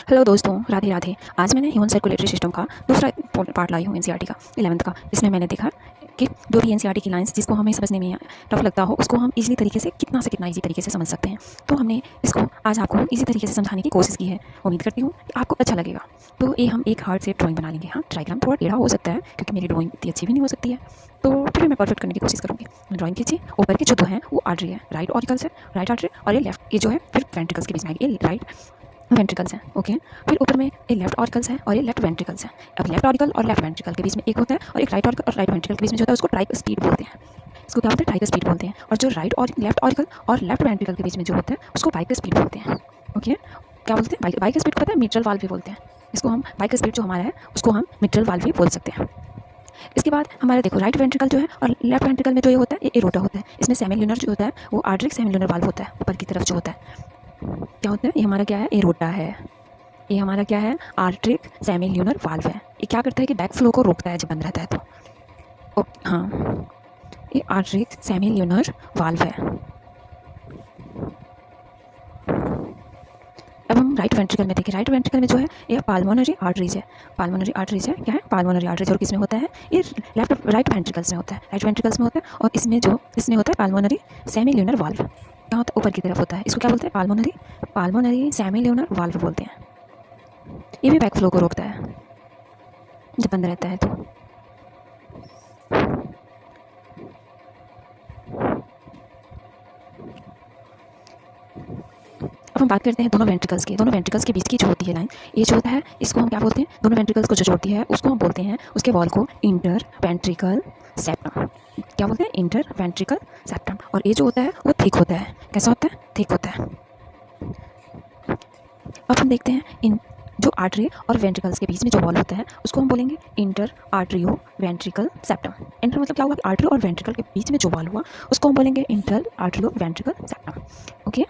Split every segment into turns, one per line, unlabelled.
Hello दोस्तों, राधे राधे। आज मैंने ह्यूमन सर्कुलेटरी सिस्टम का दूसरा पार्ट लाई हूँ एनसीईआरटी का 11th का। इसमें मैंने देखा कि जो भी एनसीईआरटी की लाइंस जिसको हमें समझने में टफ लगता हो उसको हम इजीली तरीके से कितना से कितना इजी तरीके से समझ सकते हैं। तो हमने इसको आज आपको इजी तरीके से समझाने की कोशिश की है। उम्मीद करती हूँ कि आपको अच्छा लगेगा। तो ये हम एक हार्ट से ड्राइंग बना लेंगे। हाँ, डायग्राम थोड़ा टेढ़ा हो सकता है क्योंकि मेरी ड्राइंग इतनी अच्छी भी नहीं हो सकती है, तो फिर भी मैं परफेक्ट करने की कोशिश करूँगी। ड्राइंग खींची, ऊपर के जो दो हैं वो आर्टरी है, राइट ऑरिकल्स है, राइट आर्टरी, और ये लेफ्ट, ये जो है फिर वेंट्रिकल्स के बीच में आएगी, ये राइट वेंट्रिकल्स हैं। ओके, फिर ऊपर में ये लेफ्ट ऑरिकल्स है और ये लेफ्ट वेंट्रिकल्स है। अब लेफ्ट ऑरिकल और लेफ्ट वेंट्रिकल के बीच में एक होता है और एक राइट ऑरिकल और राइट वेंट्रिकल के बीच में जो होता है उसको ट्राइस्पीड बोलते हैं। इसको क्या बोलते हैं? ट्राइस्पीड बोलते हैं। और जो लेफ्ट ऑरिकल और लेफ्ट वेंट्रिकल के बीच में जो होता है उसको बाइस्पीड बोलते हैं। ओके, क्या बोलते हैं? बाइस्पीड को पता है मिट्रल वाल्व भी बोलते हैं। इसको हम बाइस्पीड जो हमारा है उसको हम मिट्रल वाल्व भी बोल सकते हैं। इसके बाद हमारा देखो राइट वेंट्रिकल जो है और लेफ्ट वेंट्रिकल में जो ये होता है ये एरोटा होता है। इसमें सेमिल्यूनर जो होता है वो आर्टरिक सेमिल्यूनर वाल्व होता है, ऊपर की तरफ जो होता है। क्या होता है? ये हमारा क्या है? एरोटा है। ये हमारा क्या है? आर्टरिक सेमिल्यूनर वाल्व है। ये क्या करता है कि बैक फ्लो को रोकता है जब बंद रहता है तो। हाँ, ये आर्टरिक सेमिल्यूनर वाल्व है। अब हम राइट वेंट्रिकल में देखें। राइट वेंट्रिकल में जो है ये पाल्मोनरी आर्टरीज है। पाल्मोनरी आर्टरीज है, क्या है? पाल्मोनरी आर्टरीज। और किसमें होता है? ये राइट वेंट्रिकल्स में होता है, राइट वेंट्रिकल्स में होता है। और इसमें होता है पाल्मोनरी सेमिल्यूनर वाल्व। क्या होता है? ऊपर की तरफ होता है। इसको क्या बोलते हैं? पाल्मोनरी सेमिल्यूनर वाल्व बोलते हैं। ये भी बैक फ्लो को रोकता है जब बंद रहता है तो। अब हम बात करते हैं दोनों वेंट्रिकल्स की। दोनों वेंट्रिकल्स के बीच की जो होती है लाइन, ये जो होता है इसको हम क्या बोलते हैं? दोनों वेंट्रिकल्स को जो जोड़ती है उसको हम बोलते हैं, उसके वॉल को इंटर वेंट्रिकल सेप्टम। क्या बोलते हैं? Inter ventricle septum. और ये जो होता है वो थिक होता है। कैसा होता है? थिक होता है। अब हम देखते हैं इन जो आर्टरी और वेंट्रिकल्स के बीच में जो वॉल होता है उसको हम बोलेंगे इंटर आर्टरियो वेंट्रिकल सेप्टम। इंटर मतलब क्या हुआ? आर्टरी और वेंट्रिकल के बीच में जो वॉल हुआ उसको हम बोलेंगे इंटर आर्टरियो वेंट्रिकल सेप्टम। ओके,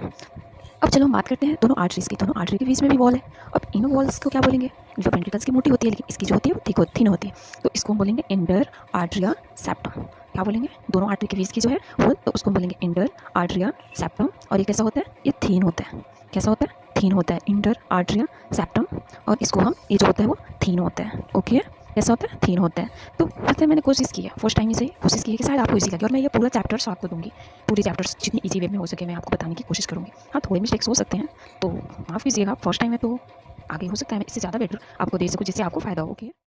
अब चलो हम बात करते हैं दोनों आर्टरीज की। दोनों आर्टरी के बीच में भी वॉल है। अब इन वॉल्स को क्या बोलेंगे? जो वेंट्रिकल्स की मोटी होती है लेकिन इसकी जो होती है वो थिन होती है, तो इसको हम बोलेंगे इंटर आर्टरिया सेप्टम। क्या बोलेंगे? दोनों आर्टरी के बीच की जो है वॉल, तो उसको हम बोलेंगे इंटर आर्टरिया सेप्टम। और ये कैसा होता है? ये थिन होता है। कैसा होता है? थीन होता है, इंटर आर्टरिया सेप्टम। और इसको हम, ये जो होता है वो थीन होता है। ओके, कैसा होता है? थीन होता है। तो पता है मैंने कोशिश की है, फर्स्ट टाइम से कोशिश की है कि शायद आपको इजी लगे, और मैं ये पूरा चैप्टर्स आपको दूंगी। पूरी चैप्टर्स जितनी इजी वे में हो सके मैं आपको बताने की कोशिश करूँगी। हाँ, थोड़े मिस्टेक्स हो सकते हैं तो माफ़ कीजिएगा, फर्स्ट टाइम है तो आगे हो सकता है मैं इससे ज़्यादा बेटर आपको दे सकूँ जिससे आपको फ़ायदा हो। ओके।